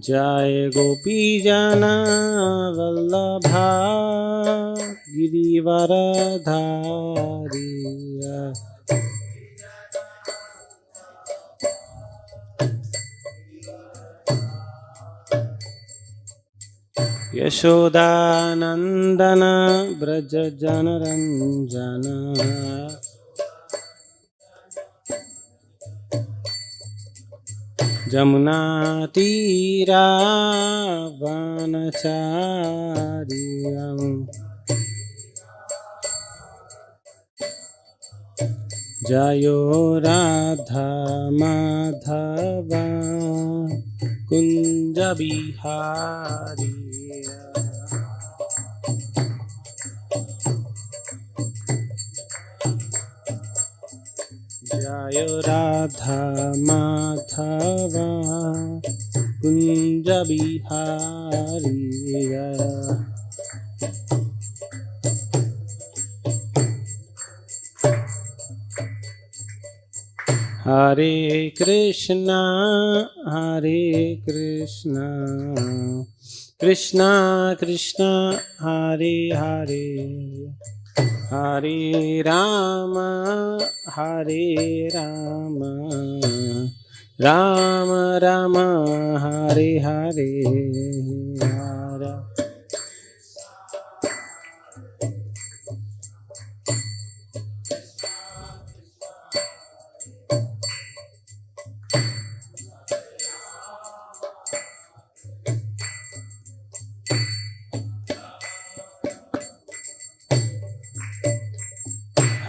जय गोपी जना वल्लभा गिरिवरधारी। यशोदानंदन ब्रज जनरंजन जमुना तीरा वनचारियं जयो राधा माधव कुंज बिहारी। जय राधा माधव कुंज बिहारी। हरे कृष्णा कृष्णा कृष्णा हरे हरे, हरे राम राम राम हरे हरे।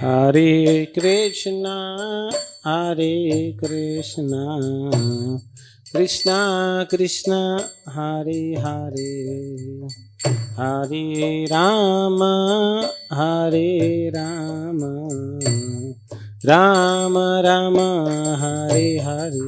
हरे कृष्णा कृष्णा कृष्णा हरे हरे, हरे राम राम राम हरे हरे।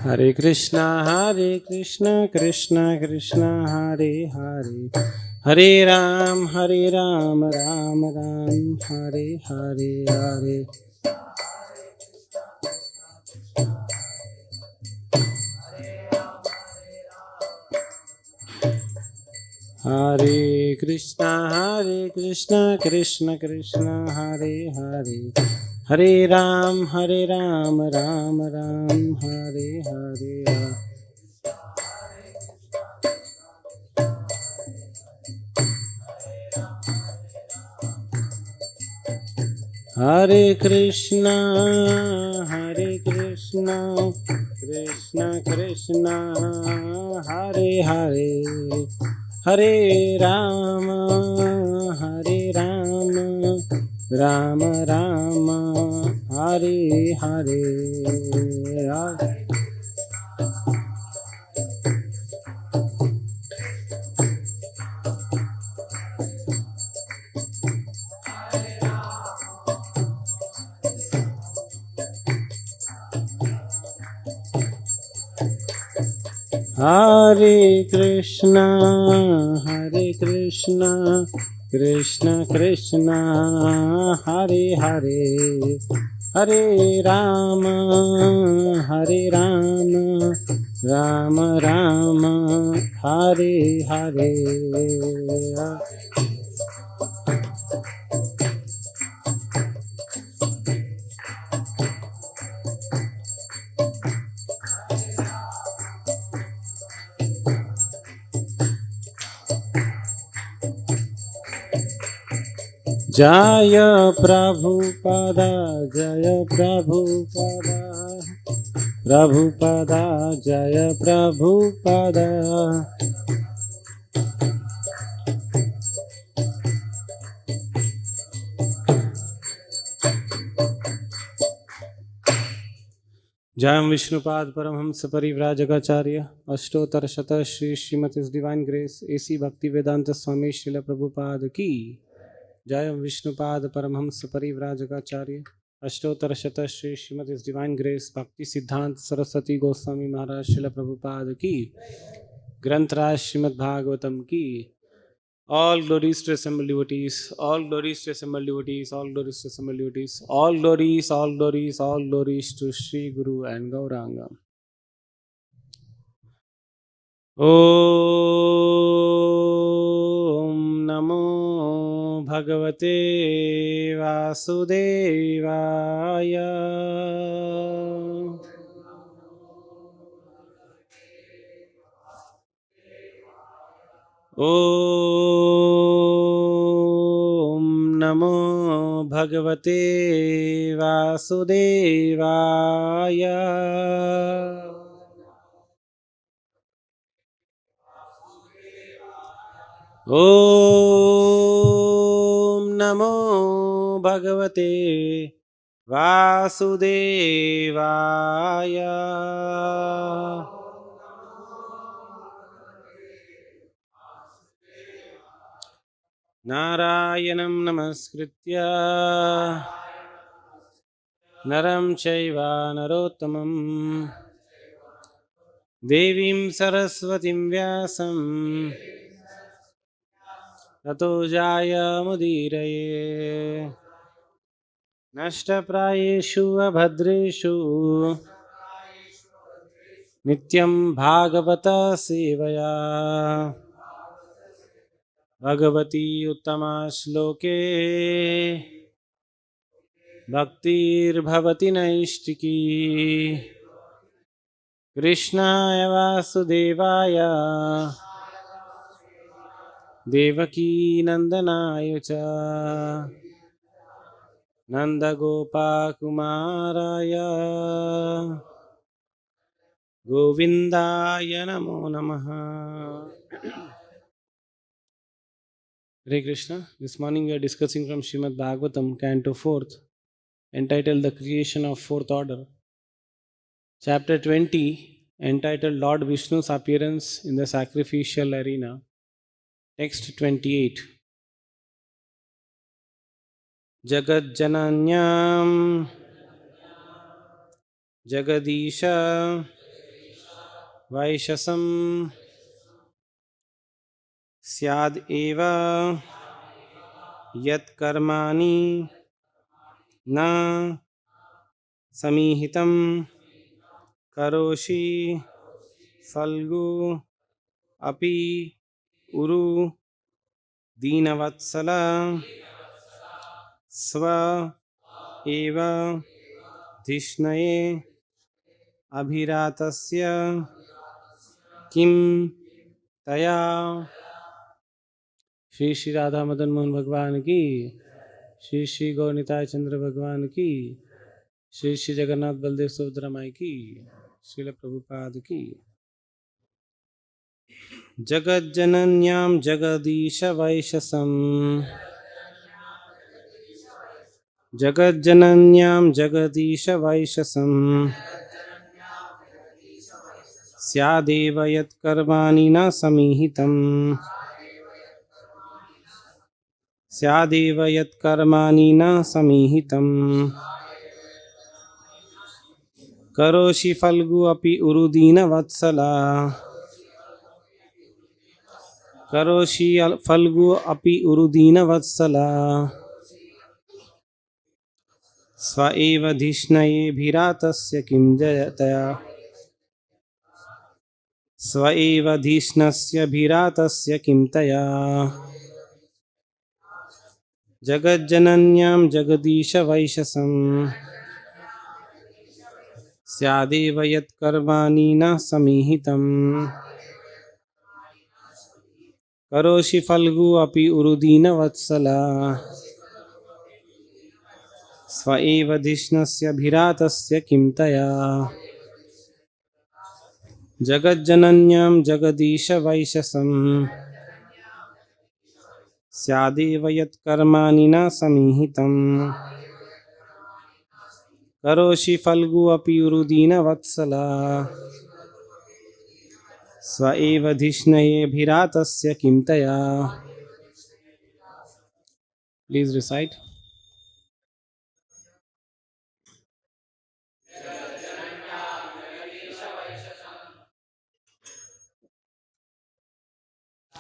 हरे कृष्णा कृष्ण कृष्ण हरे हरे, हरे राम राम राम हरे हरे हरे। हरे कृष्णा कृष्ण कृष्ण हरे हरे, हरे राम राम राम हरे हरे। हरे कृष्णा कृष्ण कृष्ण हरे हरे, हरे राम राम राम हरे हरे। हरे कृष्णा कृष्ण कृष्ण हरे हरे, हरे राम राम राम हरे हरे। जय प्रभुपदा जय प्रभुपदा। जय विष्णुपाद परमहंस परिव्राजकाचार्य अष्टोत्तर शत Shri Shrimati divine grace AC भक्ति वेदांत स्वामी श्रील प्रभुपाद की जय। विष्णुपाद परमहंस परिव्राजकाचार्य अष्टोत्तर शत श्री श्रीमती डिवाइन ग्रेस भक्ति सिद्धांत सरस्वती गोस्वामी महाराज शिला प्रभुपाद की ग्रंथराज श्रीमद् भागवतम की all glories to assembled devotees, all glories to assembled devotees, all glories to assembled devotees, all glories, all glories, all glories to Sri Guru and Gauranga. Om Namo Bhagavate Vasudevaya. Om Namo Bhagavate Vasudevaya. Om Namo Bhagavate Vasudevaya. Narayanam namaskritya naram chaiva narottamam devim saraswatim vyasam tato jaya mudiraye nashtaprayeshu abhadreshu nityam bhagavata sevaya Bhagwati उत्तमा श्लोके भक्तिर्भवति नैष्टिकी कृष्णाय वासुदेवाय देवकी नंदनाय च नंदगोपाकुमाराय गोविंदाय नमो नमः. Hare Krishna. This morning we are discussing from Srimad Bhagavatam, Canto 4th, entitled The Creation of Fourth Order. Chapter 20, entitled Lord Vishnu's Appearance in the Sacrificial Arena. Text 28. Jagadjananyam Jagadisha Vaishasam Syad Eva Yat Karmani Na Samihitam Karoshi Falgu Api Uru Dinavatsala Sva Eva Dhishnaye Abhiratasya Kim Taya. Shri Shri Radha Madan Mohan भगवान की, श्री श्री गौनिताय चंद्र भगवान की, श्री श्री जगन्नाथ बलदेव सुभद्रा माई की, श्रील प्रभुपाद की. जगज्जनन्यां जगदीश वैशसं जगज्जनन्यां जगदीश वैशसं स्यादेव यत्कर्माणि न समीहितम् स्यादेव यत्कर्माणि न समीहितम् करोषि फल्गु अपि उरुदीन वत्सला करोषि फल्गु अपि उरुदीन वत्सला स्व एव धिष्णये भिरातस्य किं जयतया स्व एव धिष्णस्य भिरातस्य किं तया जगज्जनन्यां जगदीश वैशसं स्यादेव यत्कर्माणि न समीहितम् करोषि फल्गु अपि उरुदीन वत्सला स्व एव धिष्णस्य भिरातस्य किं तया जगज्जनन्यां जगदीश वैशसं स्यादेव यत्कर्माणि न समीहितम् करोषि फल्गु अपि उरुदीन वत्सला स्व एव धिष्णये भिरातस्य किं तया. Please recite.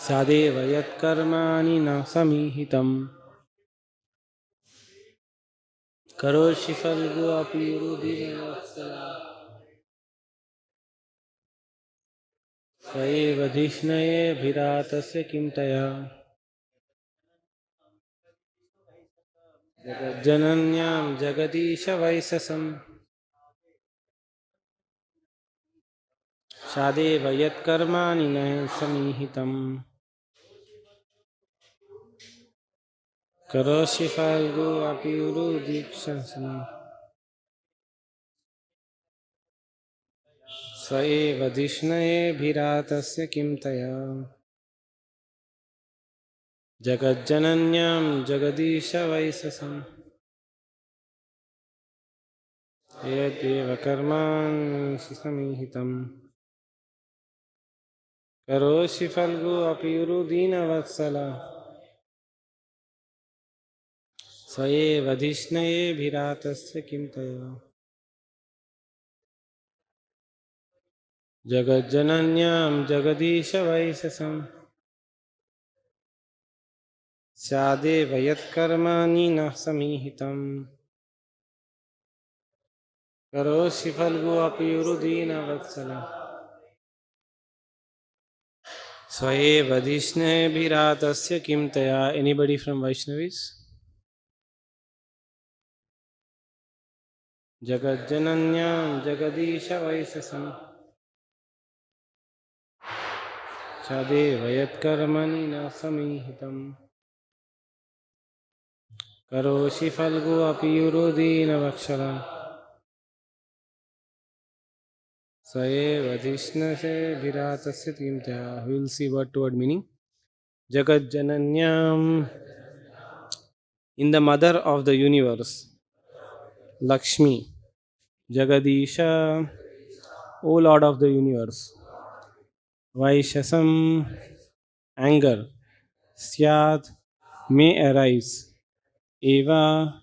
सादेव यत्कर्माणि न समीहितं करोषि फल्गु अपि रुधिरवत्सला स एव धिष्णयेऽभिरातस्य किं तया जगज्जनन्यां जगदीश वैससं सादेव यत्कर्माणि न समीहितं करोषि फल्गु अपि रुधिरवत्सला स एव धिष्णयेऽभिरातस्य किं तया जगज्जनन्यां जगदीश वैससं यद्देव कर्माणि समीहितं करोषि फल्गु अपि रुदीनवत्सला स एव धिष्णयेऽभिरातस्य किं तया जगज्जनन्यां जगदीश वैससं स्यादेव यत्कर्माणि न समीहितं करोषि फल्गु अपि रुदीनवत्सला स एव धिष्णयेऽभिरातस्य किं तया. Anybody from Vaishnavis? जगज्जनन्यां जगदीश वैससं सदेव यत्कर्मणि न समीहितं करोषि फल्गु अपि रुदीनवत्सला स एव धिष्णयेऽभिरातस्य किं तया. We will see word to word meaning. Jagadjananyam, in the mother of the universe, Lakshmi. Jagadisha, O Lord of the universe. Vaishasam, anger. Syat, may arise. Eva,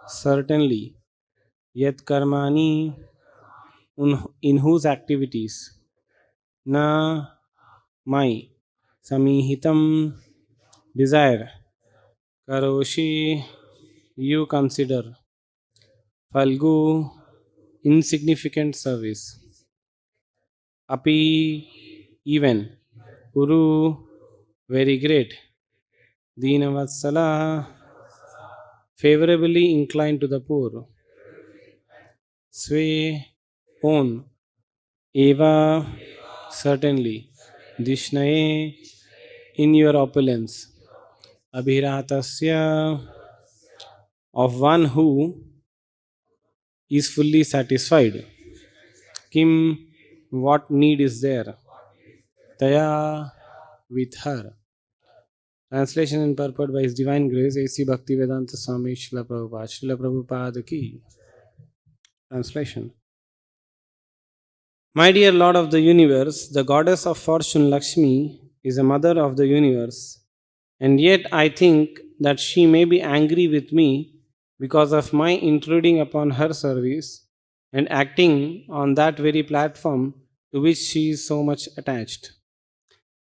certainly. Yat karmani, in whose activities. Na, my. Samihitam, desire. Karoshi, you consider. Falgu, insignificant service. Api, even. Uru, very great. Deenavatsala, favorably inclined to the poor. Swe, own. Eva, certainly. Dishnaye, in your opulence. Abhiratasya, of one who is fully satisfied. Kim, what need is there? Taya, with her. Translation and purport by His Divine Grace A.C. Bhaktivedanta Swami Srila Prabhupada. Srila Prabhupada ki. Translation. My dear Lord of the universe, the goddess of fortune Lakshmi is a mother of the universe, and yet I think that she may be angry with me because of my intruding upon her service and acting on that very platform to which she is so much attached.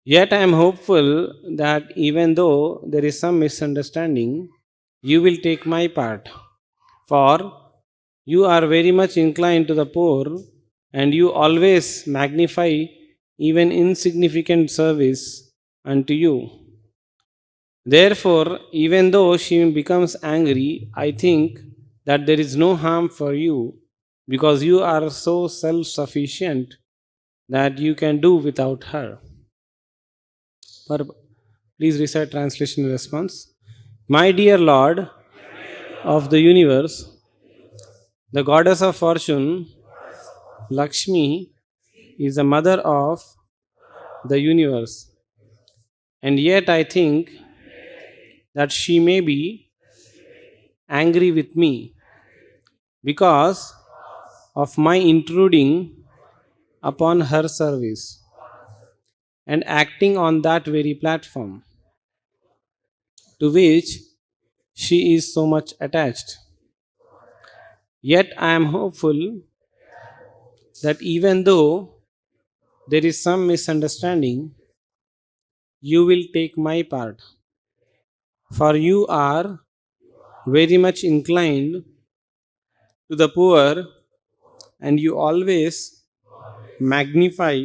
Yet I am hopeful that even though there is some misunderstanding, you will take my part, for you are very much inclined to the poor and you always magnify even insignificant service unto you. Therefore, even though she becomes angry, I think that there is no harm for you because you are so self sufficient that you can do without her. Please recite translation and response. My dear Lord of the universe, the goddess of fortune, Lakshmi, is the mother of the universe, and yet I think that she may be angry with me because of my intruding upon her service and acting on that very platform to which she is so much attached. Yet I am hopeful that even though there is some misunderstanding, you will take my part, for you are very much inclined to the poor, and you always magnify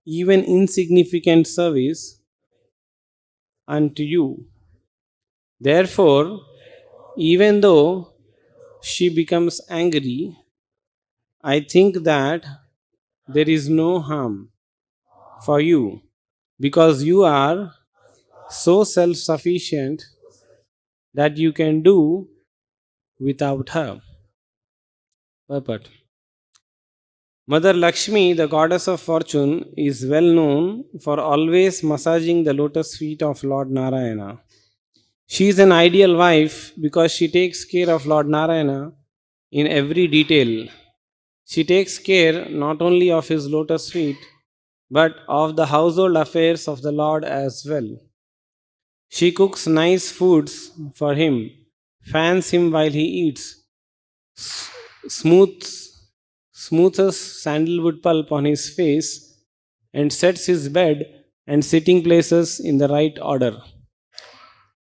even insignificant service unto you. Therefore, even though she becomes angry, I think that there is no harm for you because you are so self sufficient that you can do without her. Purport. Mother Lakshmi, the goddess of fortune, is well known for always massaging the lotus feet of Lord Narayana. She is an ideal wife because she takes care of Lord Narayana in every detail. She takes care not only of his lotus feet but of the household affairs of the Lord as well. She cooks nice foods for him, fans him while he eats, smooths, smooths sandalwood pulp on his face, and sets his bed and sitting places in the right order.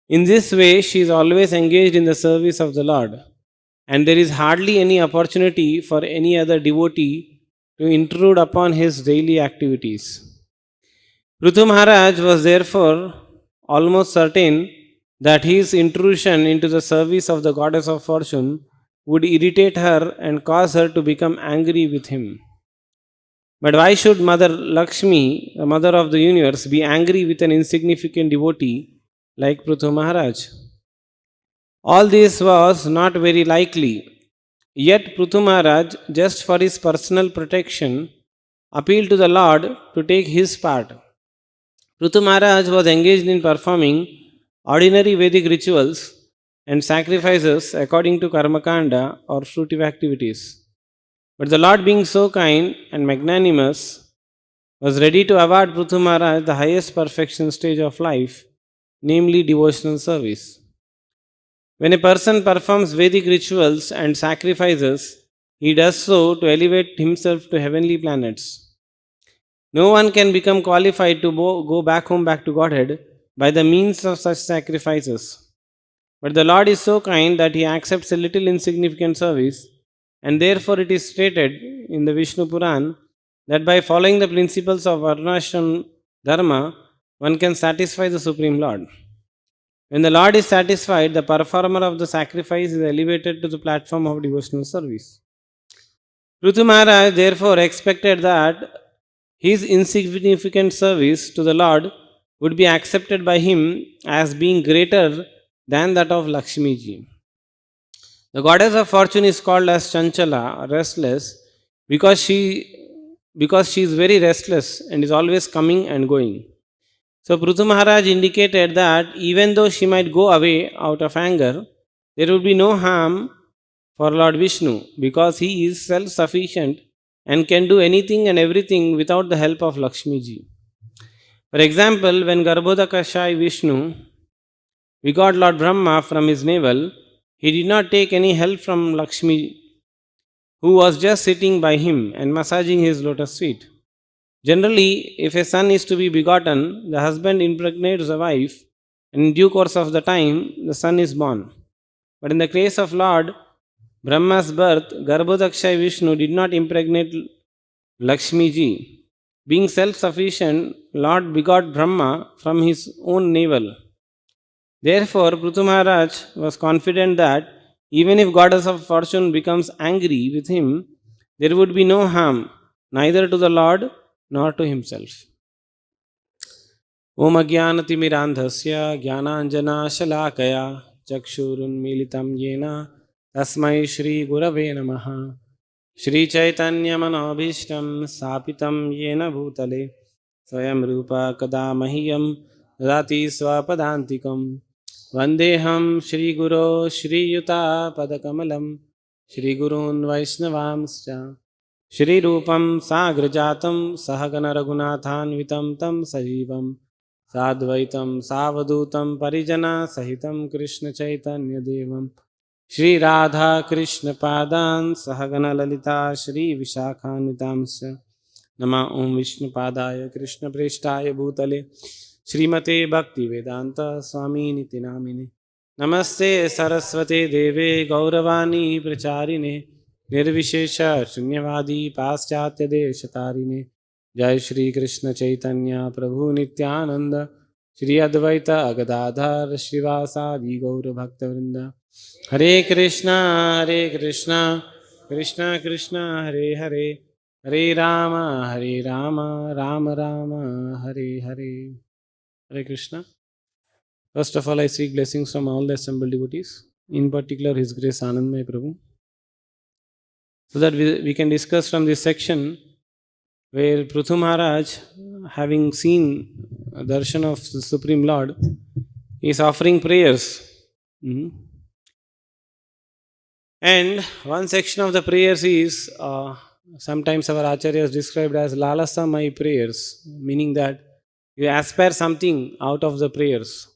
In this way, she is always engaged in the service of the Lord, and there is hardly any opportunity for any other devotee to intrude upon his daily activities. Prithu Maharaj was therefore almost certain that his intrusion into the service of the goddess of fortune would irritate her and cause her to become angry with him. But why should Mother Lakshmi, the mother of the universe, be angry with an insignificant devotee like Prithu Maharaj? All this was not very likely. Yet Prithu Maharaj, just for his personal protection, appealed to the Lord to take his part. Prithu Maharaj was engaged in performing ordinary Vedic rituals and sacrifices according to Karmakanda or fruitive activities. But the Lord, being so kind and magnanimous, was ready to award Prithu Maharaj the highest perfection stage of life, namely devotional service. When a person performs Vedic rituals and sacrifices, he does so to elevate himself to heavenly planets. No one can become qualified to go back home, back to Godhead, by the means of such sacrifices. But the Lord is so kind that He accepts a little insignificant service, and therefore it is stated in the Vishnu Puran that by following the principles of Varnashram Dharma, one can satisfy the Supreme Lord. When the Lord is satisfied, the performer of the sacrifice is elevated to the platform of devotional service. Prithu Maharaj therefore expected that his insignificant service to the Lord would be accepted by him as being greater than that of Lakshmi ji. The goddess of fortune is called as Chanchala, restless, because she is very restless and is always coming and going. So Prithu Maharaj indicated that even though she might go away out of anger, there would be no harm for Lord Vishnu because he is self-sufficient and can do anything and everything without the help of Lakshmi ji. For example, when Garbhodakashai Vishnu begot Lord Brahma from his navel, he did not take any help from Lakshmi, who was just sitting by him and massaging his lotus feet. Generally, if a son is to be begotten, the husband impregnates the wife, and in due course of the time, the son is born. But in the case of Lord Brahma's birth, Garbhodakshay Vishnu did not impregnate Lakshmi ji. Being self-sufficient, Lord begot Brahma from his own navel. Therefore, Prithu Maharaj was confident that even if goddess of fortune becomes angry with him, there would be no harm, neither to the Lord nor to himself. Om Ajnanatimirandhasya Jnananjanashalakaya Chakshurunmilitam Yena Tasmai Shri Gurave Namaha. Shri Chaitanya Manobhishtam Sapitam Yena Bhutale Swayam Rupa Kada Mahiyam Dati Swapadantikam Vandeham Shri Guru Shri Yuta Padakamalam Shri Gurun Vaishnavamscha Shri Rupam Sagrajatam Sahagana Raghunathanvitam Tam Sajivam Sadvaitam Savadutam Parijana Sahitam Krishna Chaitanya Devam Shri Radha Krishna Padan Sahagana Lalita Shri Vishakhanvitamscha Nama Om Vishnu Padaya Krishna Preshtaya Bhutale Srimate Bhakti Vedanta Swami Niti Namine. Namaste Saraswate Deve Gauravani Pracharine Nirvishesha Shunyavadi Paschatya Deshatarine. Jai Shri Krishna Chaitanya Prabhu Nityananda Shri Advaita Gadadhar Shivasadi Gaura Bhakta Vrinda. Hare Krishna Krishna Krishna Hare Hare Hare Rama Rama Rama Hare Hare. Hare Krishna. First of all, I seek blessings from all the assembled devotees, in particular His Grace Anandmaya Prabhu, so that we can discuss from this section where Prithu Maharaj, having seen a darshan of the Supreme Lord, is offering prayers. And one section of the prayers is, sometimes our acharyas described as Lalasa prayers, meaning that you aspire something out of the prayers.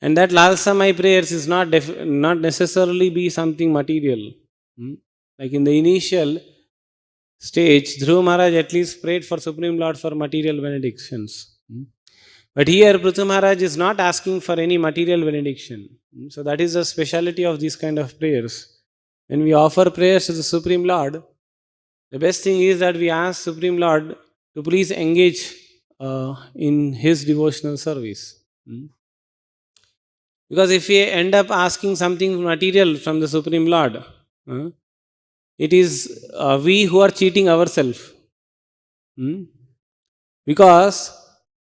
And that Lalsa prayers is not necessarily be something material. Like in the initial stage, Dhruva Maharaj at least prayed for Supreme Lord for material benedictions. But here Prithu Maharaj is not asking for any material benediction. So that is the speciality of these kind of prayers. When we offer prayers to the Supreme Lord, the best thing is that we ask Supreme Lord to please engage in His devotional service. Because if we end up asking something material from the Supreme Lord, it is we who are cheating ourselves. Because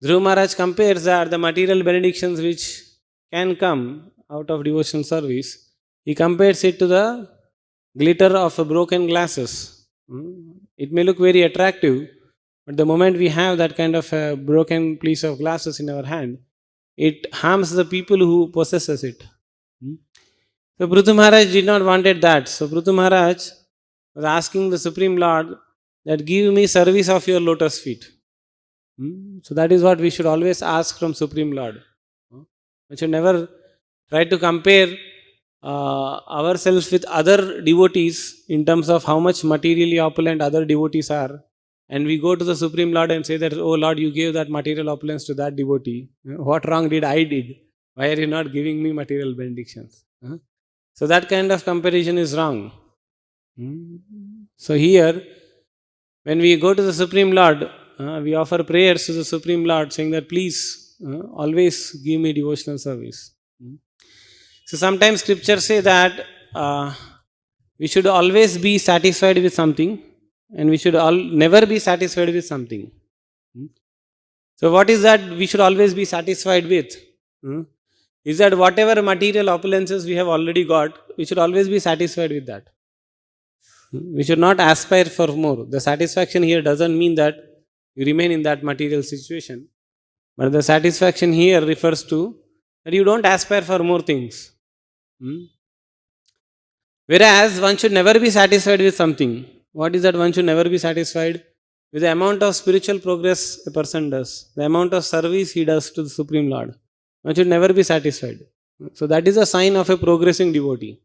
Dhruva Maharaj compares that the material benedictions which can come out of devotional service, he compares it to the glitter of broken glasses. It may look very attractive, but the moment we have that kind of a broken piece of glasses in our hand, it harms the people who possesses it. So Prithu Maharaj did not wanted that. So Prithu Maharaj was asking the Supreme Lord that give me service of your lotus feet. So that is what we should always ask from Supreme Lord. We should never try to compare ourselves with other devotees in terms of how much materially opulent other devotees are. And we go to the Supreme Lord and say that, oh Lord, you gave that material opulence to that devotee. What wrong did I did? Why are you not giving me material benedictions? So that kind of comparison is wrong. So here, when we go to the Supreme Lord, we offer prayers to the Supreme Lord saying that please always give me devotional service. So sometimes scriptures say that we should always be satisfied with something and we should never be satisfied with something. So what is that we should always be satisfied with? Is that whatever material opulences we have already got, we should always be satisfied with that. We should not aspire for more. The satisfaction here doesn't mean that you remain in that material situation. But the satisfaction here refers to that you don't aspire for more things. Whereas one should never be satisfied with something. What is that one should never be satisfied? With the amount of spiritual progress a person does, the amount of service he does to the Supreme Lord. One should never be satisfied. So that is a sign of a progressing devotee.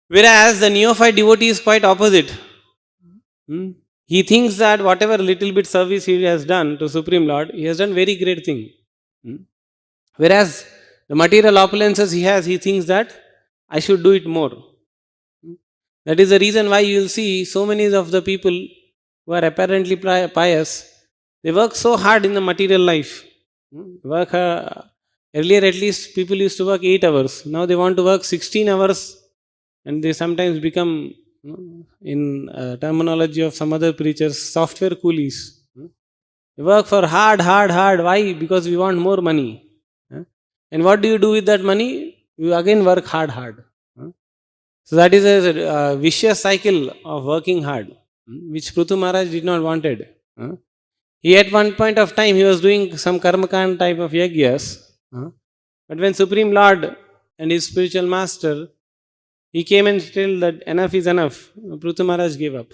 Whereas the neophyte devotee is quite opposite. He thinks that whatever little bit service he has done to Supreme Lord, he has done very great thing. Whereas the material opulences he has, he thinks that I should do it more. That is the reason why you will see so many of the people who are apparently pious, they work so hard in the material life. Earlier at least people used to work 8 hours. Now they want to work 16 hours and they sometimes become, in terminology of some other preachers, software coolies. They work for hard. Why? Because we want more money. And what do you do with that money? You again work hard. So that is a vicious cycle of working hard, which Prithu Maharaj did not wanted. He at one point of time, he was doing some karmakand type of yagyas. But when Supreme Lord and his spiritual master, he came and told that enough is enough, Prithu Maharaj gave up.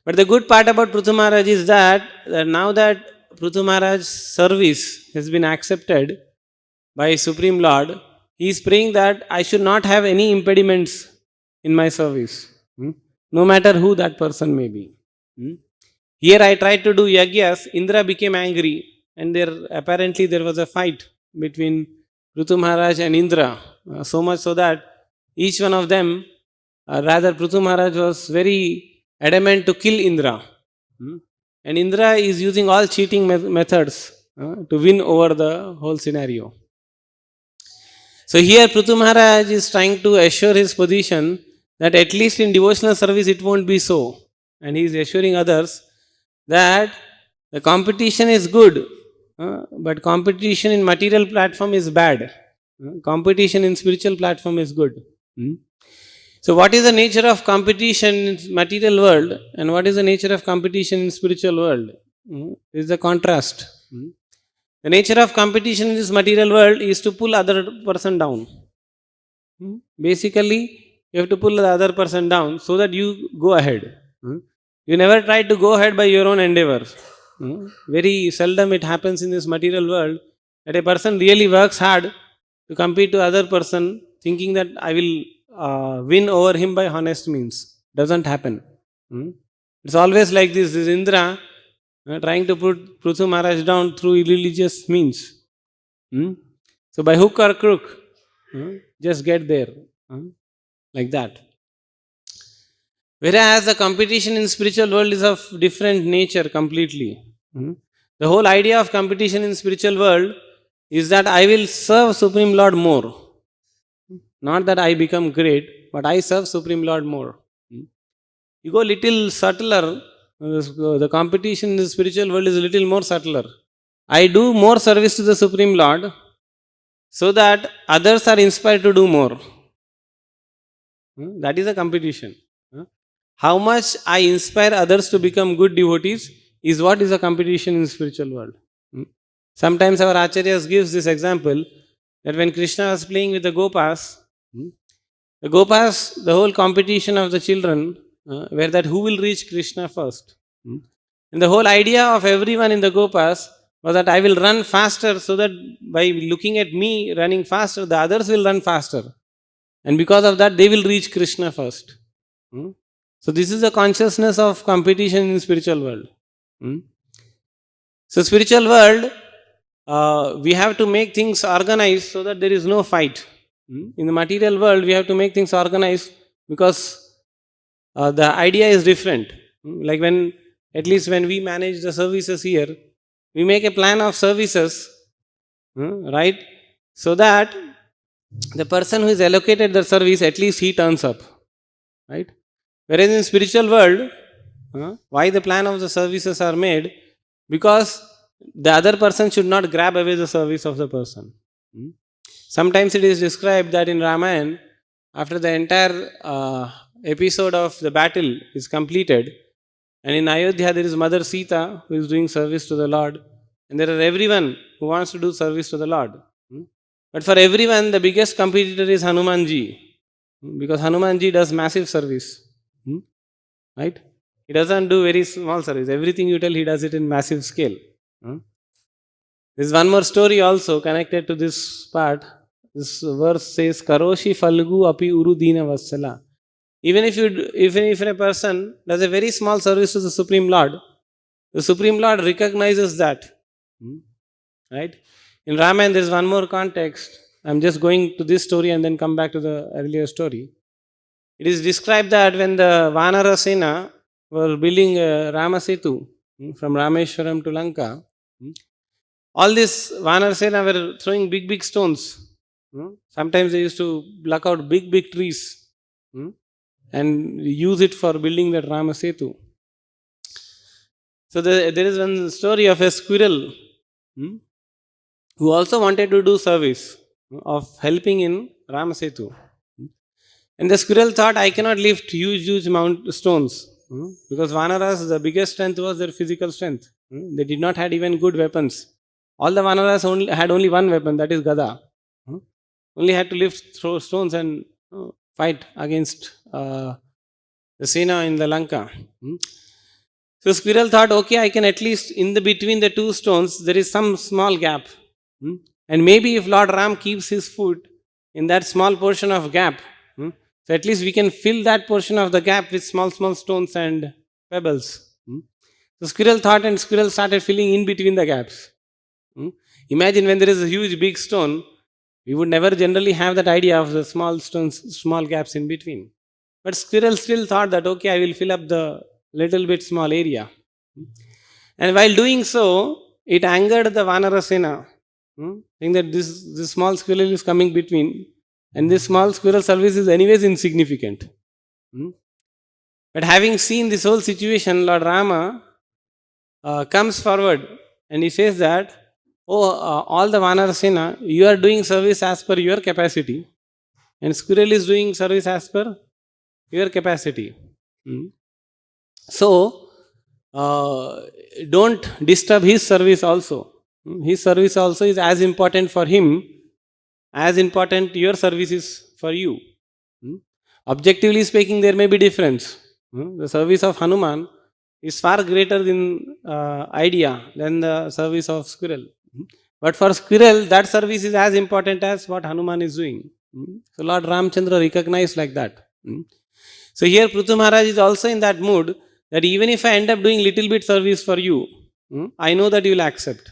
But the good part about Prithu Maharaj is that now that Prithu Maharaj's service has been accepted by Supreme Lord, he is praying that I should not have any impediments in my service, no matter who that person may be. Here I tried to do yagyas, Indra became angry, and apparently there was a fight between Prithu Maharaj and Indra, so much so that each one of them, rather Prithu Maharaj was very adamant to kill Indra. And Indra is using all cheating methods to win over the whole scenario. So here Prithu Maharaj is trying to assure his position that at least in devotional service it won't be so. And he is assuring others that the competition is good, but competition in material platform is bad. Competition in spiritual platform is good. So what is the nature of competition in material world and what is the nature of competition in spiritual world? This is the contrast. The nature of competition in this material world is to pull other person down. Basically, you have to pull the other person down so that you go ahead. You never try to go ahead by your own endeavor. Very seldom it happens in this material world that a person really works hard to compete to other person thinking that I will win over him by honest means. Doesn't happen. It's always like this. This Indra trying to put Prithu Maharaj down through irreligious means. So by hook or crook, just get there. Like that. Whereas the competition in spiritual world is of different nature completely. The whole idea of competition in spiritual world is that I will serve Supreme Lord more. Not that I become great, but I serve Supreme Lord more. You go little subtler, the competition in the spiritual world is a little more subtler. I do more service to the Supreme Lord so that others are inspired to do more. That is a competition. How much I inspire others to become good devotees is what is a competition in the spiritual world. Sometimes our acharyas gives this example that when Krishna was playing with the Gopas, the whole competition of the children were that who will reach Krishna first. And the whole idea of everyone in the Gopas was that I will run faster so that by looking at me running faster, the others will run faster. And because of that, they will reach Krishna first. So this is the consciousness of competition in spiritual world. So spiritual world, we have to make things organized so that there is no fight. In the material world, we have to make things organized because the idea is different. Like at least when we manage the services here, we make a plan of services, right? So that the person who is allocated the service, at least he turns up, right? Whereas in spiritual world, why the plan of the services are made? Because the other person should not grab away the service of the person. Sometimes it is described that in Ramayana, after the entire episode of the battle is completed, and in Ayodhya there is Mother Sita who is doing service to the Lord, and there are everyone who wants to do service to the Lord. But for everyone, the biggest competitor is Hanumanji, because Hanumanji does massive service. Right? He doesn't do very small service. Everything you tell, he does it in massive scale. There's one more story also connected to this part. This verse says, Karoshi falgu api urudina vassala. Even if a person does a very small service to the Supreme Lord recognizes that. Right? In Ramayana, there is one more context. I'm just going to this story and then come back to the earlier story. It is described that when the Vanara Sena were building Ramasetu from Rameshwaram to Lanka, all this Vanara Sena were throwing big stones. Sometimes they used to pluck out big trees and use it for building that Ramasetu. So there is one story of a squirrel who also wanted to do service of helping in Ramasetu. And the squirrel thought, I cannot lift huge stones. Because Vanaras, the biggest strength was their physical strength. They did not have even good weapons. All the Vanaras had only one weapon, that is Gada. Only had to throw stones and fight against the Sena in the Lanka. So squirrel thought, okay, I can at least, between the two stones, there is some small gap. And maybe if Lord Ram keeps his foot in that small portion of gap, so at least we can fill that portion of the gap with small stones and pebbles. So squirrel thought and squirrel started filling in between the gaps. Imagine when there is a huge big stone, we would never generally have that idea of the small stones, small gaps in between. But squirrel still thought that, okay, I will fill up the little bit small area. And while doing so, it angered the Vanarasena, saying that this small squirrel is coming between, and this small squirrel service is anyways insignificant. But having seen this whole situation, Lord Rama comes forward and he says that, all the Vanarasena, you are doing service as per your capacity, and squirrel is doing service as per your capacity. So, don't disturb his service also. His service also is as important for him as important your service is for you. Objectively speaking, there may be difference. The service of Hanuman is far greater in idea than the service of squirrel. But for squirrel, that service is as important as what Hanuman is doing. So Lord Ramchandra recognized like that. So here Prithu Maharaj is also in that mood that even if I end up doing little bit service for you, I know that you will accept.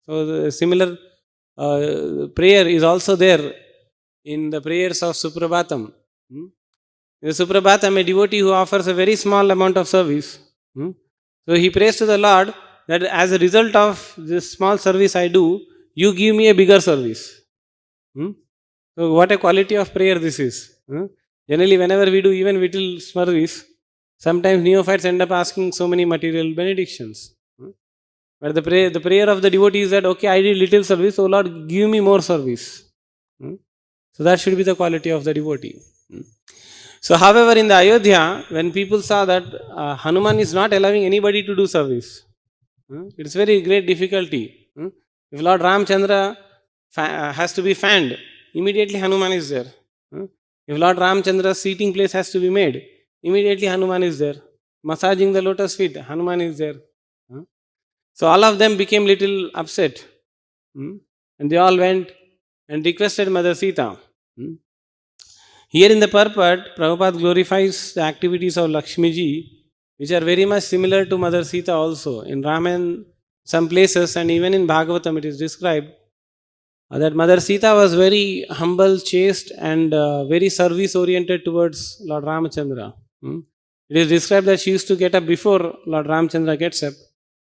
So the similar prayer is also there in the prayers of Suprabhatam. In the Suprabhatam, a devotee who offers a very small amount of service, so he prays to the Lord that as a result of this small service I do, you give me a bigger service. So what a quality of prayer this is. Generally, whenever we do even little service, sometimes neophytes end up asking so many material benedictions. But the prayer of the devotee is that, okay, I did little service, so Lord, give me more service. So that should be the quality of the devotee. So however, in the Ayodhya, when people saw that Hanuman is not allowing anybody to do service, it's very great difficulty. If Lord Ramchandra has to be fanned, immediately Hanuman is there. If Lord Ramchandra's seating place has to be made, immediately Hanuman is there. Massaging the lotus feet, Hanuman is there. So all of them became little upset. And they all went and requested Mother Sita. Here in the purport, Prabhupada glorifies the activities of Lakshmiji, which are very much similar to Mother Sita also. In Ramayana, some places, and even in Bhagavatam it is described that Mother Sita was very humble, chaste, and very service oriented towards Lord Ramachandra. It is described that she used to get up before Lord Ramachandra gets up,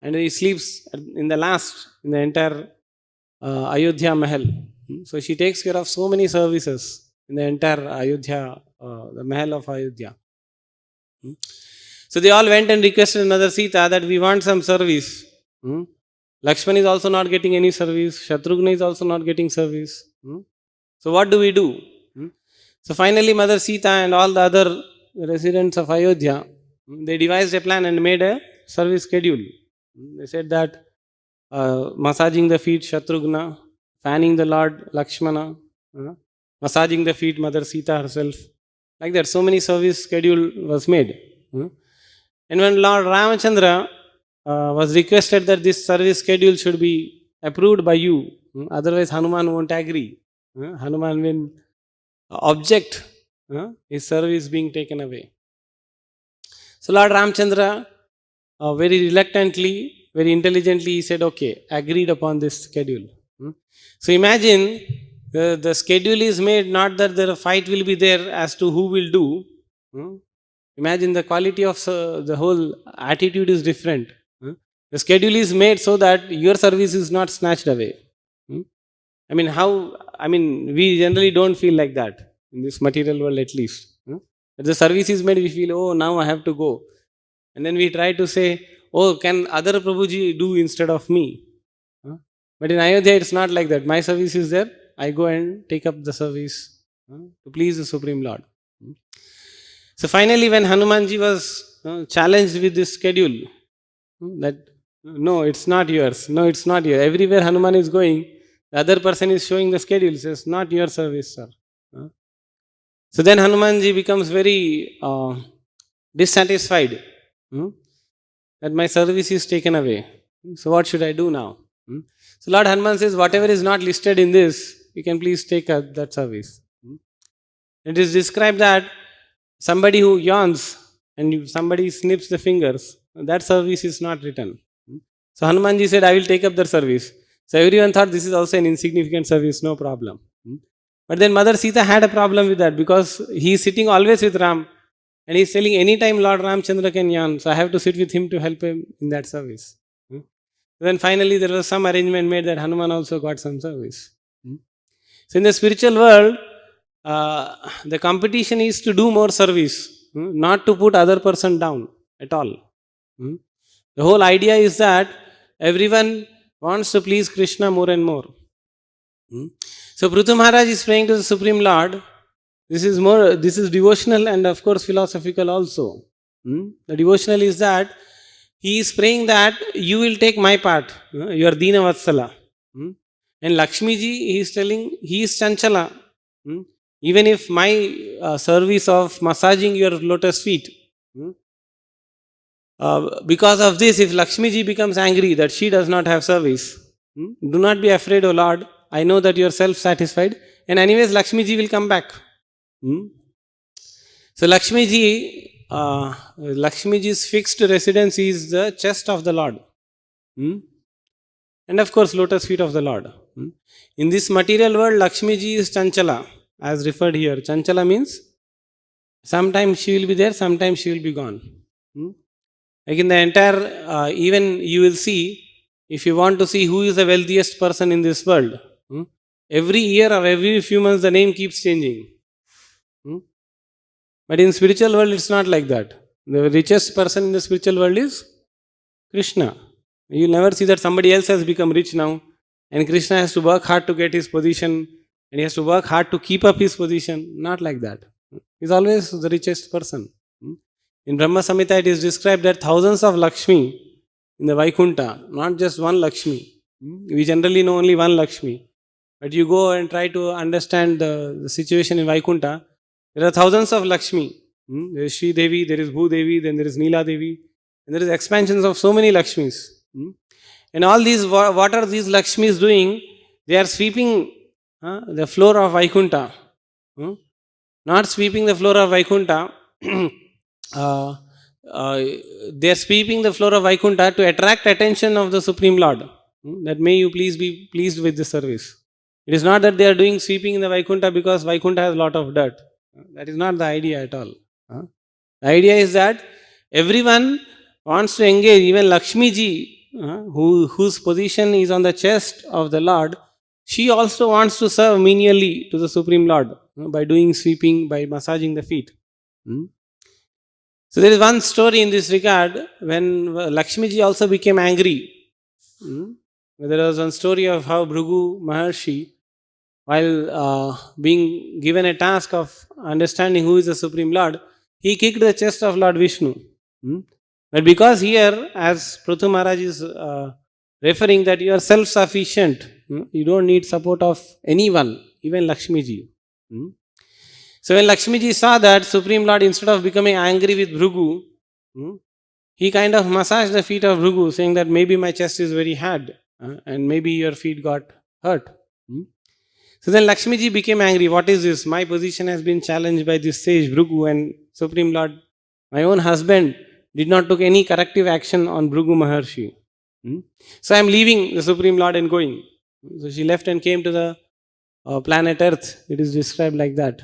and he sleeps in the entire Ayodhya Mahal. So she takes care of so many services in the entire Ayodhya, the Mahal of Ayodhya. So they all went and requested Mother Sita that we want some service. Lakshman is also not getting any service. Shatrugna is also not getting service. So what do we do? So finally Mother Sita and all the other residents of Ayodhya, they devised a plan and made a service schedule. They said that massaging the feet Shatrugna, fanning the Lord Lakshmana, massaging the feet Mother Sita herself. Like that, so many service schedule was made. And when Lord Ramachandra was requested that this service schedule should be approved by you, otherwise Hanuman won't agree. Hanuman will object his service being taken away. So Lord Ramachandra very reluctantly, very intelligently, he said, okay, agreed upon this schedule. So imagine the schedule is made not that the fight will be there as to who will do. Imagine the quality of the whole attitude is different. The schedule is made so that your service is not snatched away. We generally don't feel like that in this material world at least. If the service is made, we feel, oh, now I have to go. And then we try to say, oh, can other Prabhuji do instead of me? But in Ayodhya, it's not like that. My service is there. I go and take up the service to please the Supreme Lord. So finally, when Hanumanji was challenged with this schedule, that no, it's not yours. No, it's not yours. Everywhere Hanuman is going, the other person is showing the schedule. Says, not your service, sir. So then Hanumanji becomes very dissatisfied that my service is taken away. So what should I do now? So Lord Hanuman says, whatever is not listed in this, you can please take that service. It is described that somebody who yawns and if somebody snips the fingers, that service is not written. So Hanumanji said, I will take up the service. So everyone thought this is also an insignificant service, no problem. But then Mother Sita had a problem with that because he is sitting always with Ram and he is telling anytime Lord Ramchandra can yawn, so I have to sit with him to help him in that service. Then finally there was some arrangement made that Hanuman also got some service. So in the spiritual world, the competition is to do more service, not to put other person down at all. The whole idea is that everyone wants to please Krishna more and more. So Prithu Maharaj is praying to the Supreme Lord. This is devotional and of course philosophical also. The devotional is that he is praying that you will take my part, you are Dina Vatsala. And Lakshmi ji, he is telling, he is Chanchala. Even if my service of massaging your lotus feet, because of this, if Lakshmi ji becomes angry that she does not have service, do not be afraid, O Lord. I know that you are self-satisfied. And anyways, Lakshmi ji will come back. So Lakshmi ji's fixed residence is the chest of the Lord. And of course, lotus feet of the Lord. In this material world, Lakshmi ji is Chanchala, as referred here. Chanchala means sometimes she will be there, sometimes she will be gone. Like in the entire, even you will see, if you want to see who is the wealthiest person in this world, every year or every few months the name keeps changing. But in spiritual world it's not like that. The richest person in the spiritual world is Krishna. You will never see that somebody else has become rich now and Krishna has to work hard to get his position and he has to work hard to keep up his position. Not like that. He is always the richest person. In Brahma Samhita it is described that thousands of Lakshmi in the Vaikunta, not just one Lakshmi. We generally know only one Lakshmi. But you go and try to understand the situation in Vaikunta, there are thousands of Lakshmi. There is Sri Devi, there is Bhu Devi, then there is Neela Devi, and there is expansions of so many Lakshmis. And all these, what are these Lakshmis doing? They are sweeping the floor of Vaikunta. Not sweeping the floor of Vaikunta. They are sweeping the floor of Vaikunta to attract attention of the Supreme Lord. That may you please be pleased with the service. It is not that they are doing sweeping in the Vaikunta because Vaikunta has a lot of dirt. That is not the idea at all. The idea is that everyone wants to engage, even Lakshmi ji, whose position is on the chest of the Lord, she also wants to serve menially to the Supreme Lord by doing sweeping, by massaging the feet. So there is one story in this regard when Lakshmi ji also became angry. There was one story of how Bhrigu Maharshi, while being given a task of understanding who is the Supreme Lord, he kicked the chest of Lord Vishnu. But because here, as Prithu Maharaj is referring that you are self-sufficient, you don't need support of anyone, even Lakshmi ji. So when Lakshmi ji saw that Supreme Lord, instead of becoming angry with Bhrigu, he kind of massaged the feet of Bhrigu, saying that maybe my chest is very hard and maybe your feet got hurt. So then Lakshmi ji became angry. What is this? My position has been challenged by this sage Bhrigu and Supreme Lord. My own husband did not take any corrective action on Bhrigu Maharshi. So I am leaving the Supreme Lord and going. So she left and came to the planet Earth. It is described like that.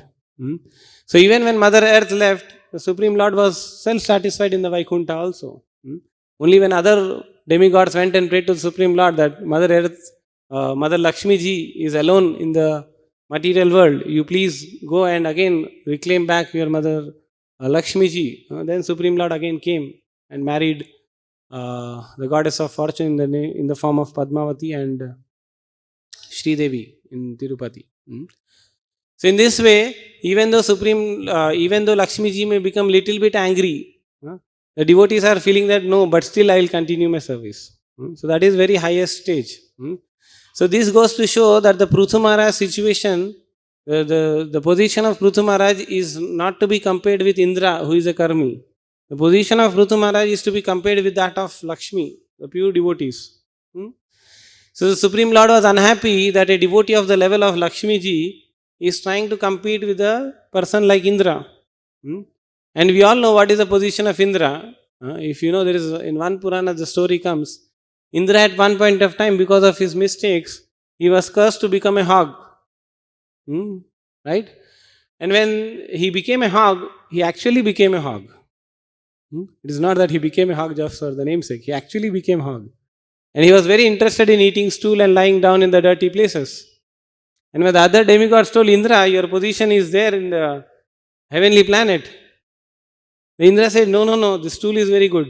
So even when Mother Earth left, the Supreme Lord was self-satisfied in the Vaikunta also. Only when other demigods went and prayed to the Supreme Lord that Mother Earth, Mother Lakshmi ji is alone in the material world, you please go and again reclaim back your Mother Lakshmi ji. Then Supreme Lord again came and married the goddess of fortune in the form of Padmavati and Sri Devi in Tirupati. So in this way, even though Lakshmi ji may become little bit angry, the devotees are feeling that no, but still I will continue my service. So that is very highest stage. So this goes to show that the Prithu Maharaj situation, the position of Prithu Maharaj is not to be compared with Indra, who is a Karmi. The position of Prithu Maharaj is to be compared with that of Lakshmi, the pure devotees. So the Supreme Lord was unhappy that a devotee of the level of Lakshmi ji is trying to compete with a person like Indra. And we all know what is the position of Indra. If you know, there is in one Purana the story comes. Indra at one point of time, because of his mistakes, he was cursed to become a hog. Hmm? Right? And when he became a hog, he actually became a hog. It is not that he became a hog just for the namesake. He actually became hog. And he was very interested in eating stool and lying down in the dirty places. And when the other demigods told Indra, your position is there in the heavenly planet, the Indra said, no, no, no, this stool is very good.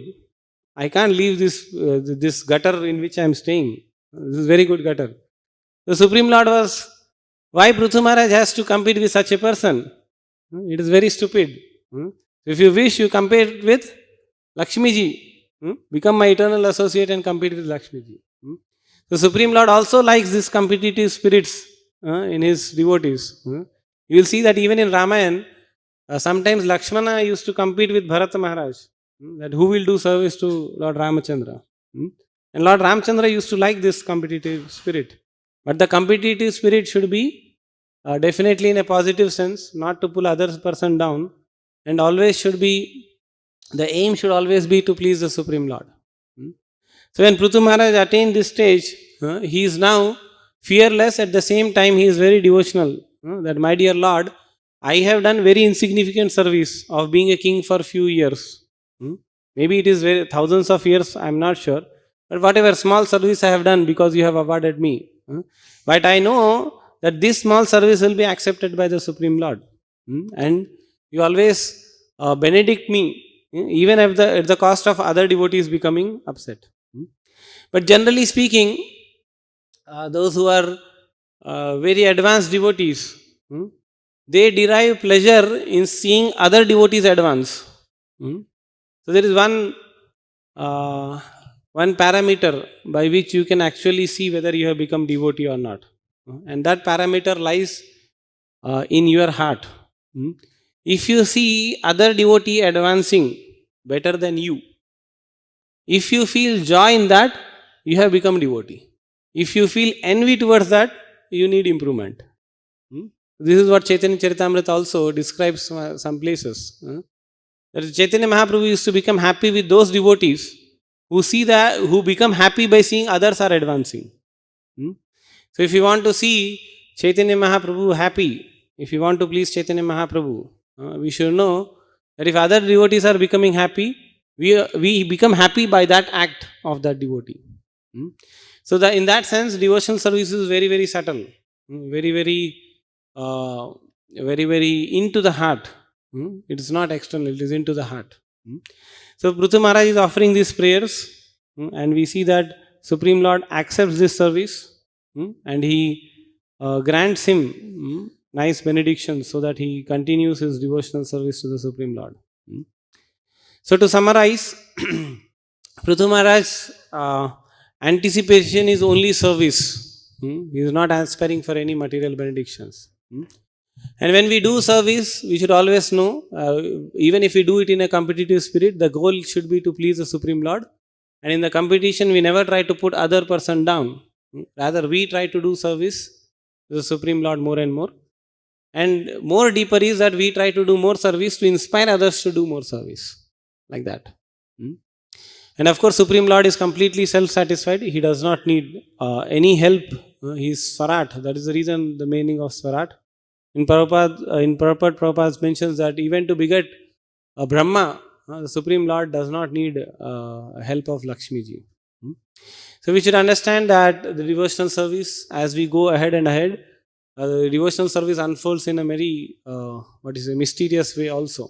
I can't leave this gutter in which I am staying. This is very good gutter. The Supreme Lord was, why Prithu Maharaj has to compete with such a person? It is very stupid. If you wish, you compete with Lakshmi ji. Become my eternal associate and compete with Lakshmi ji. The Supreme Lord also likes these competitive spirits in his devotees. You will see that even in Ramayana, sometimes Lakshmana used to compete with Bharata Maharaj. That who will do service to Lord Ramachandra. And Lord Ramachandra used to like this competitive spirit. But the competitive spirit should be definitely in a positive sense, not to pull other person down, and always should be, the aim should always be to please the Supreme Lord. So when Prithu Maharaj attained this stage, he is now fearless, at the same time he is very devotional. That my dear Lord, I have done very insignificant service of being a king for few years. Maybe it is very thousands of years, I am not sure. But whatever small service I have done because you have awarded me. But I know that this small service will be accepted by the Supreme Lord. And you always benedict me, even if at the cost of other devotees becoming upset. But generally speaking, those who are very advanced devotees, they derive pleasure in seeing other devotees advance. So there is uh, one parameter by which you can actually see whether you have become devotee or not, and that parameter lies in your heart. If you see other devotee advancing better than you, if you feel joy in that, you have become devotee. If you feel envy towards that, you need improvement. This is what Chaitanya Charitamrita also describes some places. That Chaitanya Mahaprabhu used to become happy with those devotees who become happy by seeing others are advancing. So if you want to see Chaitanya Mahaprabhu happy, if you want to please Chaitanya Mahaprabhu, we should know that if other devotees are becoming happy, we become happy by that act of that devotee. So that in that sense, devotional service is very, very subtle, very, uh, very into the heart. It is not external; it is into the heart. So Prithu Maharaj is offering these prayers, and we see that Supreme Lord accepts this service, and he grants him nice benedictions so that he continues his devotional service to the Supreme Lord. So to summarize, Prithu Maharaj's anticipation is only service. He is not aspiring for any material benedictions. And when we do service, we should always know, even if we do it in a competitive spirit, the goal should be to please the Supreme Lord. And in the competition, we never try to put other person down. Rather, we try to do service to the Supreme Lord more and more. And more deeper is that we try to do more service to inspire others to do more service. Like that. And of course, Supreme Lord is completely self-satisfied. He does not need any help. He is Swarat. That is the reason, the meaning of Swarat. In Prabhupada mentions that even to beget a Brahma, the Supreme Lord does not need help of Lakshmi ji. So we should understand that the devotional service, as we go ahead and ahead, the devotional service unfolds in a very, mysterious way also.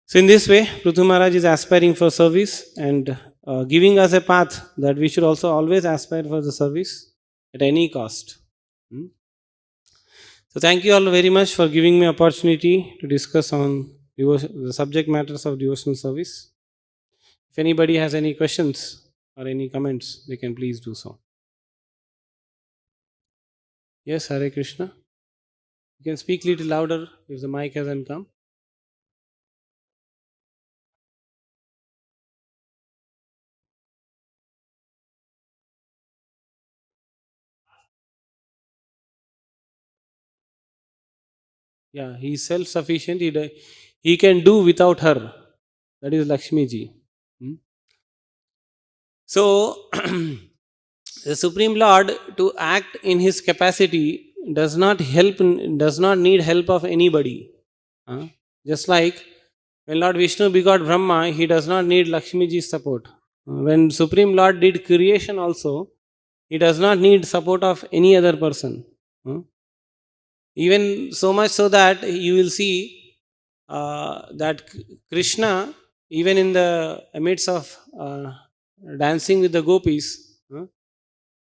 So in this way, Prithu Maharaj is aspiring for service and giving us a path that we should also always aspire for the service at any cost. So thank you all very much for giving me opportunity to discuss on the subject matters of devotional service. If anybody has any questions or any comments, they can please do so. Yes, Hare Krishna. You can speak little louder if the mic hasn't come. Yeah, he is self-sufficient. he can do without her. That is Lakshmi ji. Hmm? So, the Supreme Lord, to act in his capacity, does not need help of anybody. Just like when Lord Vishnu begot Brahma, he does not need Lakshmi ji's support. When Supreme Lord did creation also, he does not need support of any other person. Even so much so that you will see that Krishna, even in the midst of dancing with the gopis,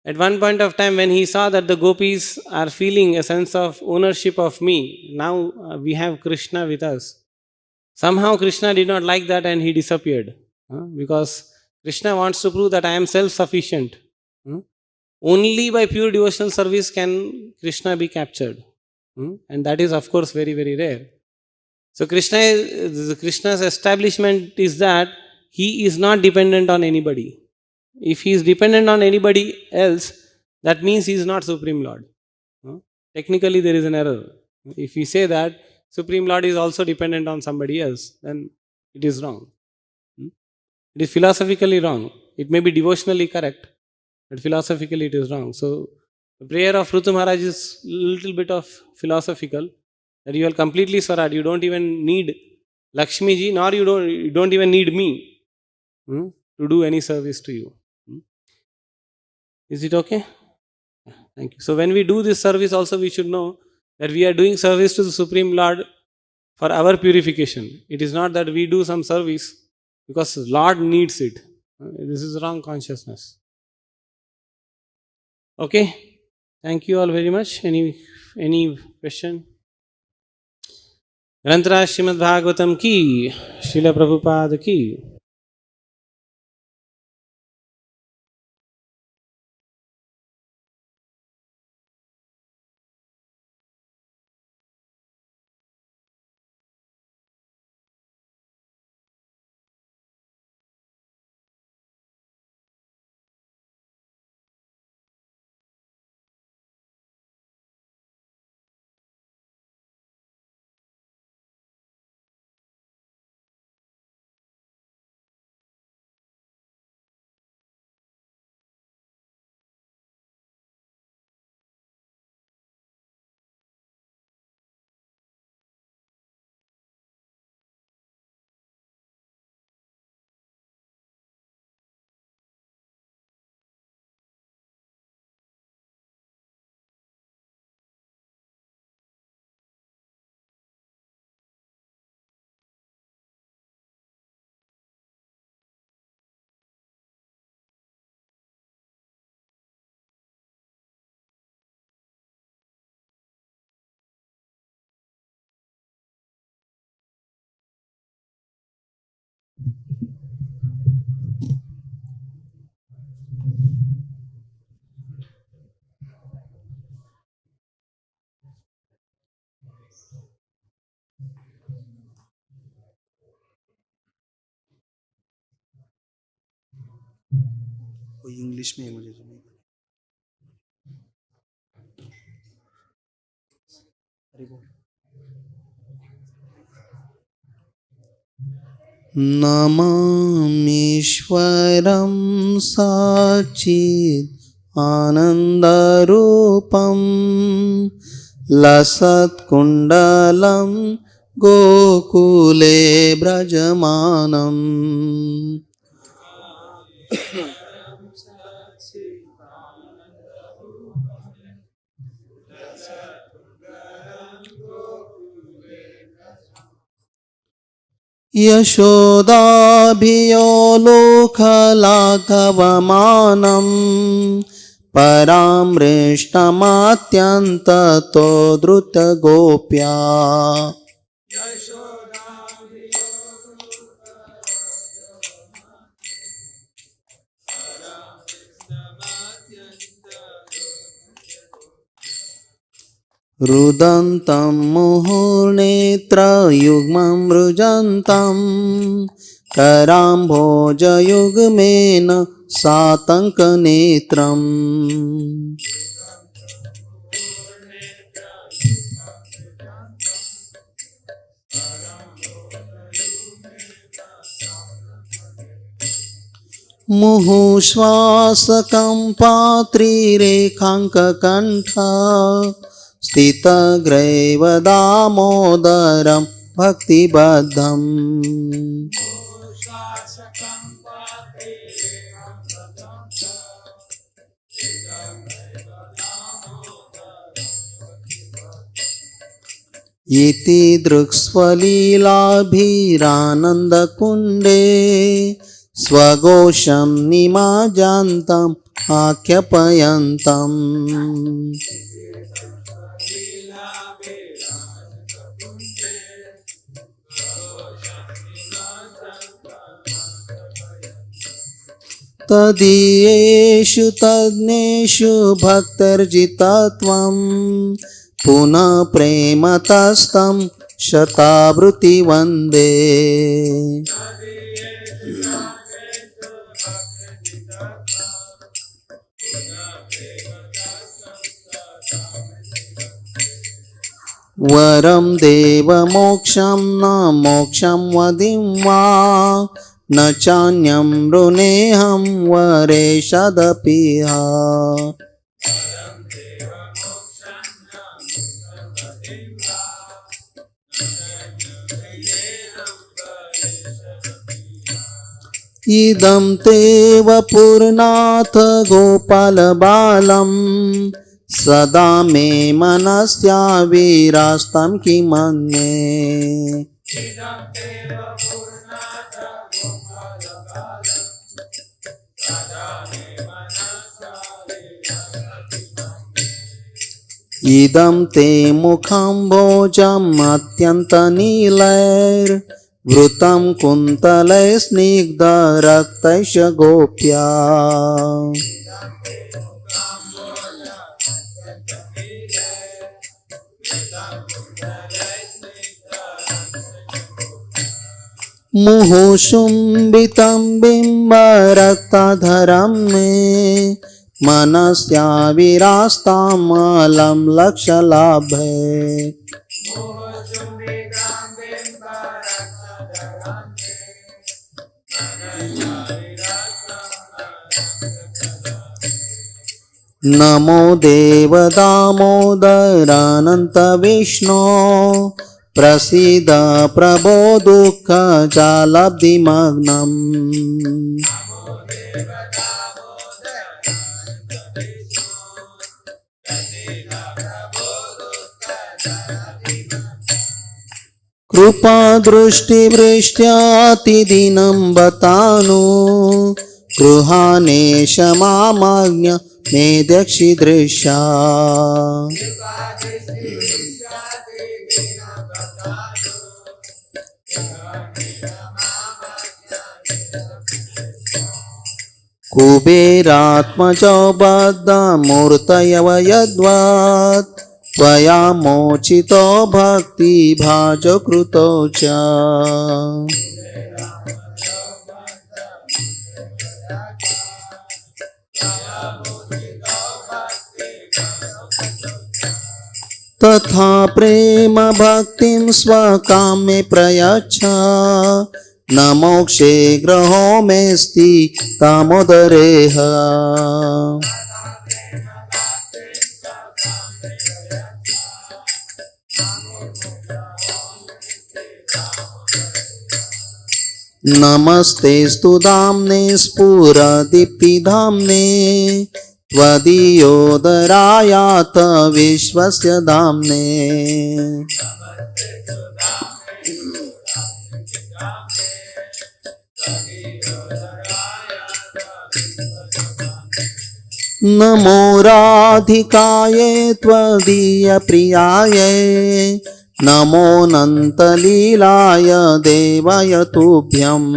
at one point of time when he saw that the gopis are feeling a sense of ownership of me, now we have Krishna with us. Somehow Krishna did not like that and he disappeared. Because Krishna wants to prove that I am self-sufficient. Only by pure devotional service can Krishna be captured. And that is of course very, very rare. So Krishna's establishment is that he is not dependent on anybody. If he is dependent on anybody else, that means he is not Supreme Lord. Technically there is an error. If we say that Supreme Lord is also dependent on somebody else, then it is wrong. It is philosophically wrong. It may be devotionally correct, but philosophically it is wrong. So the prayer of Rutu Maharaj is little bit of philosophical, that you are completely Swaraj. You don't even need Lakshmi ji, nor you don't even need me to do any service to you. Is it okay? Thank you. So when we do this service also, we should know that we are doing service to the Supreme Lord for our purification. It is not that we do some service because Lord needs it. This is wrong consciousness. Okay. Thank you all very much. Any question? ग्रंथराज Shrimad Bhagavatam की, श्रील प्रभुपाद की. कोई English में है मुझे तो नहीं. नमामीश्वरं साचित् आनन्दरूपं लसत्कुण्डलं गोकुले व्रजमानम् यशोदाभियोलोकलाघवमानं परामृष्टमात्यन्ततो द्रुतगोप्या रुदन्तं मुहुर्नेत्रयुग्मं मृजन्तं कराम्भोजयुग्मेन सातङ्कनेत्रम् मुहुश्वासकं पात्रिरेखाङ्ककण्ठा स्थितग्रैव दामोदरं भक्तिबद्धम् इति दृक्स्वलीलाभिरानन्दकुण्डे स्वघोषं निमज्जन्तम् आख्यापयन्तम् तदीयेषु तज्ञेषु भक्तिर्जितत्वं पुनः प्रेमतस्तं शतावृत्ति वन्दे वरं देवमोक्षं न मोक्षं वदिं वा न चान्यं मृणेऽहं वरेशदपिह इदं ते वपुर्नाथ गोपालबालं सदा मे मनस्या विरास्तं किमन्ये इदं ते मुखं भोजम् अत्यन्तनीलैर्वृतं कुन्तलै स्निग्धरक्तैश्च गोप्या मुहुशुम्बितं बिम्बरक्ताधरं मे मनस्या विरास्तामलं लक्ष्यलाभे नमो देव दामोदरानन्त विष्णो प्रसीद प्रभो दुःखजालब्धिमग्नम् कृपादृष्टिवृष्ट्यातिदिनं बतानु गृहाणेश मामाज्ञ मे दक्षिदृशा कुबेरात्मजो बद्धमूर्तयव यद्वत् त्वया मोचितो भक्तिभाजो कृतो च तथा प्रेम भक्तिं स्वकामे प्रयच्छ न मोक्षे ग्रहो मेऽस्ति दामोदरेह नमस्तेस्तु धाम्ने स्फुरदीप्तिधाम्ने त्वदीयोदरायात विश्वस्य धाम्ने नमो राधिकायै त्वदीयप्रियायै नमो अनन्तलीलाय देवाय तुभ्यम्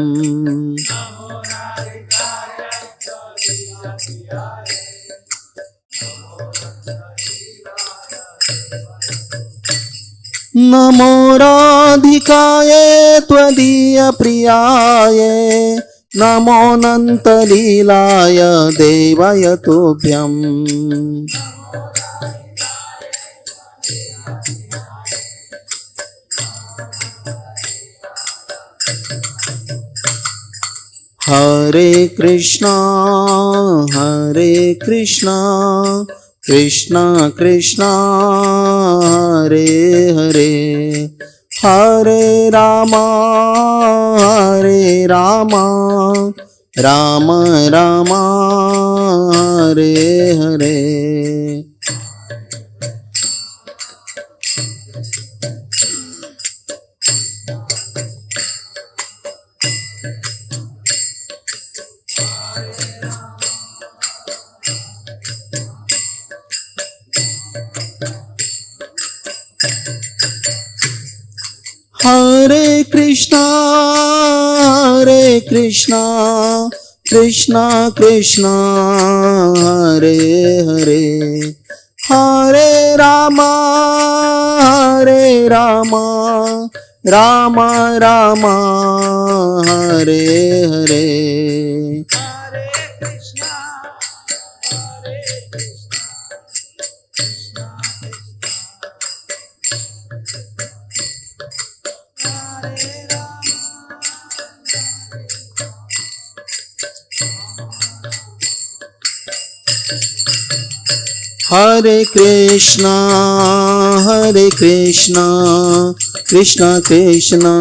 नमो राधिकायै त्वदीयप्रियायै नमो अनन्तलीलाय देवाय तुभ्यम् Hare Krishna, Hare Krishna, Krishna Krishna, Hare Hare, Hare Rama, Hare Rama, Rama Rama, Hare Hare. Hare Krishna, Hare Krishna, Krishna Krishna, Hare Hare, Hare Rama, Hare Rama, Rama Rama, Hare Hare. Hare Krishna, Hare Krishna, Krishna Krishna,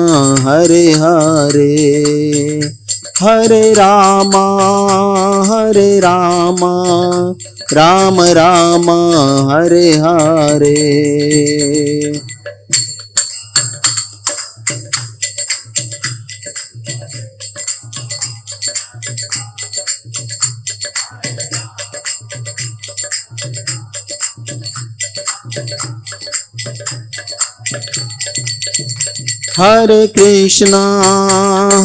Hare Hare, Hare Rama, Hare Rama, Rama Rama, Hare Hare. Hare Krishna,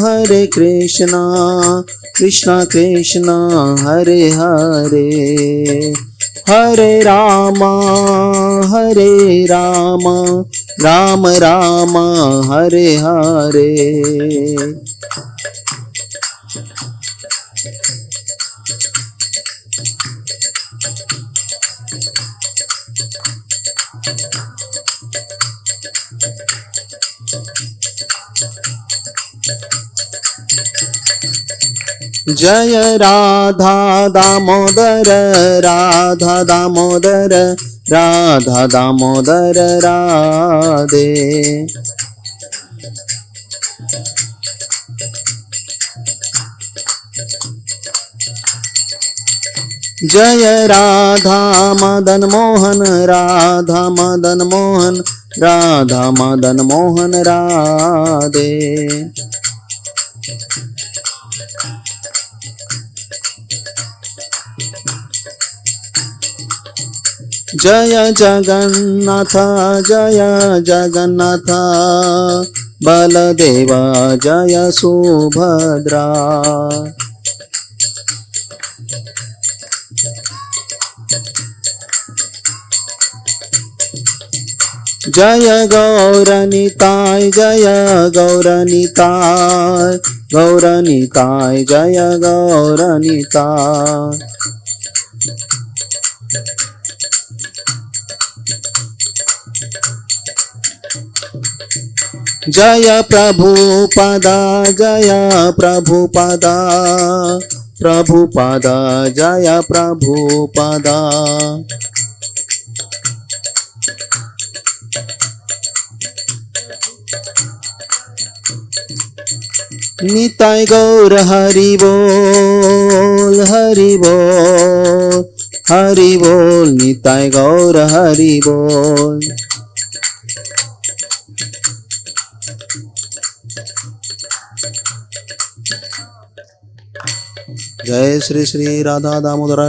Hare Krishna, Krishna Krishna, Hare Hare, Hare Rama, Hare Rama, Rama Rama, Hare Hare. जय राधा दामोदर, राधा दामोदर, राधा दामोदर राधे। जय राधा मदन मोहन, राधा मदन मोहन, राधा मदन मोहन राधे। जय जगन्नाथ, जय जगन्नाथ, बलदेव जय सुभद्रा। जय गौरनिताय, जय गौरनिताय, गौरनिताय जय गौरनिताय। जय प्रभुपदा, जय प्रभुपदा, प्रभुपदा जय प्रभुपदा। निताय गौर हरि बोल, हरि बोल, हरि बोल, निताय गौर हरि बोल। जय श्री श्री राधा दामोदर